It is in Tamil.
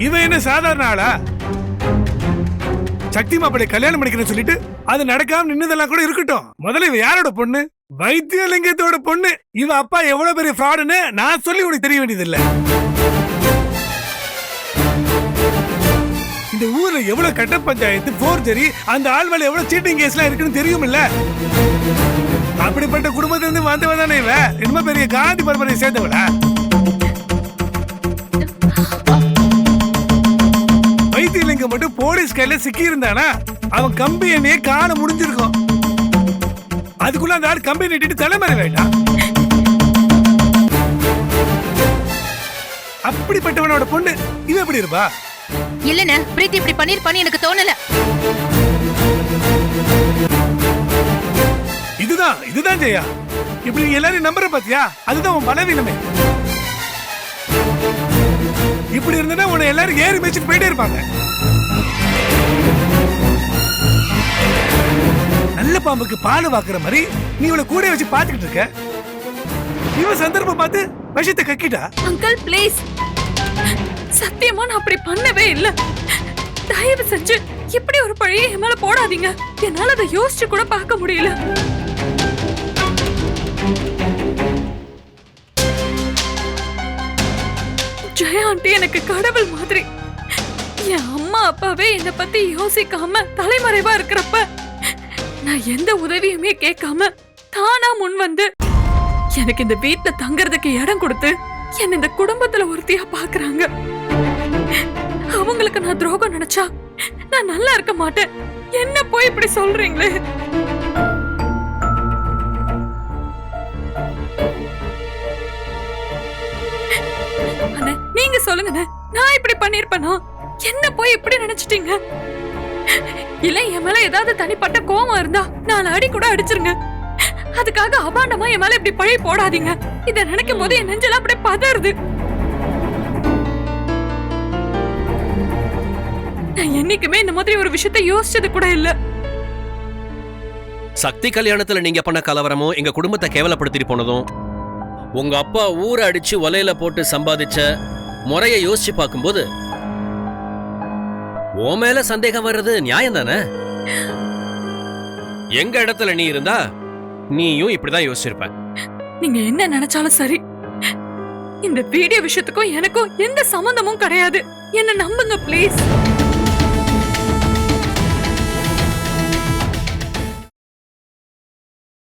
இவன் என்ன சாதாரண ஆளா? சக்தி மாப்பிளை கல்யாணம் பண்ணிக்கிறேன்னு சொல்லிட்டு அது நடக்காம நின்னதெல்லாம் கூட இருக்கட்டும். முதல்ல இவ யாரோட பொண்ணு? வைத்தியலிங்கத்தோட பொண்ணு. இவ அப்பா எவ்வளவு பெரிய ஃப்ராடுன்னு நான் சொல்லி உனக்கு தெரிய வேண்டியதில்லை. இந்த ஊர்ல எவ்வளவு கட்ட பஞ்சாயத்து, போர்ஜரி, அந்த ஆள் மேல எவ்வளவு சீட்டிங் கேஸ் எல்லாம் இருக்குன்னு தெரியும் இல்ல? அப்படிப்பட்ட குடும்பத்திலிருந்து வந்தவ தானே இவ. ரொம்ப பெரிய காந்தி பரம்பரையை சேர்ந்தவளா? வைத்தியலிங்கம் மட்டும் போலீஸ் கையில சிக்கி இருந்தானா அவன் கம்பி எண்ணெயே காண முடிஞ்சிருக்கும். அதுக்குள்ள அந்த ஆள் கம்பி நீட்டிட்டு தலைமறை வேண்டாம். அப்படிப்பட்டவனோட பொண்ணு இவ எப்படி இருப்பா? இல்லண்ணே, பிரீத்தி இப்படி பண்ணிருப்பான்னு எனக்கு தோணல. இதுதான் ஜெயா. இப்படி நீ எல்லாரும் நம்புற பாத்தியா? அதுதான் உன் பலவீனமே. இப்படி இருந்தா உன்னை எல்லாரும் ஏறி மேய்ச்சிட்டு போயிட்டே இருப்பாங்க. நல்ல பாம்புக்கு பால் வாக்குற மாதிரி நீ இவளை கூட வச்சு பாத்துக்கிட்டு இருக்க. இவ சந்தர்ப்பம் பார்த்து விஷத்தை கக்கிட்டா. அங்கிள் ப்ளீஸ், சத்தியமா நான் அப்படி பண்ணவே இல்ல. தயவு செஞ்சு இப்படி ஒரு பழியை என் மேல போடாதீங்க. என்னால அதை யோசிச்சு கூட பார்க்க முடியல. ஜெயா ஆண்டி எனக்கு கடவுள் மாதிரி. என் அம்மா அப்பாவே என்னை பத்தி யோசிக்காம தலைமறைவா இருக்கிறப்ப நான் எந்த உதவியுமே கேட்காம தானா முன் வந்து எனக்கு இந்த வீட்டுல தங்கறதுக்கு இடம் கொடுத்து என்ன இந்த குடும்பத்துல ஒருத்தியா பாக்குறாங்க. அவங்களுக்கு நான் துரோகம் நினைச்சா நான் நல்லா இருக்க மாட்டேன். என்ன போய் இப்படி சொல்றீங்களே? அண்ணே நீங்க சொல்லுங்க, நான் இப்படி பண்ணிருப்பேனா? என்ன போய் இப்படி நினைச்சிட்டீங்க? இல்ல என் மேல ஏதாவது தனிப்பட்ட கோவம் இருந்தா 4 அடி கூட அடிச்சிருங்க. அதுக்காக அபாண்டமா என் மேல இப்படி பழி போடாதீங்க. இத நினைக்கும் போது என் நெஞ்செல்லாம் அப்படியே பதறுது. நான் என்னைக்குமே இந்த மாதிரி ஒரு விஷயத்தை யோசிச்சது கூட இல்ல. சக்தி கல்யாணத்துல நீங்க பண்ண கலவரமும் எங்க குடும்பத்தை கேவலப்படுத்திட்டு போனதும், உங்க அப்பா ஊரை அடிச்சு ஒலையில போட்டு சம்பாதிச்ச முறையை யோசிச்சு பார்க்கும்போது உன் மேல சந்தேகம் வர்றது நியாயம் தானே? எங்க இடத்துல நீ இருந்தா நீயும் இப்படிதான் யோசிச்சிருப்ப. நீங்க என்ன நினைச்சாலும் சரி, இந்த வீடியோ விஷயத்துக்கும் எனக்கும் எந்த சம்பந்தமும் கிடையாது. என்ன நம்புங்க ப்ளீஸ்.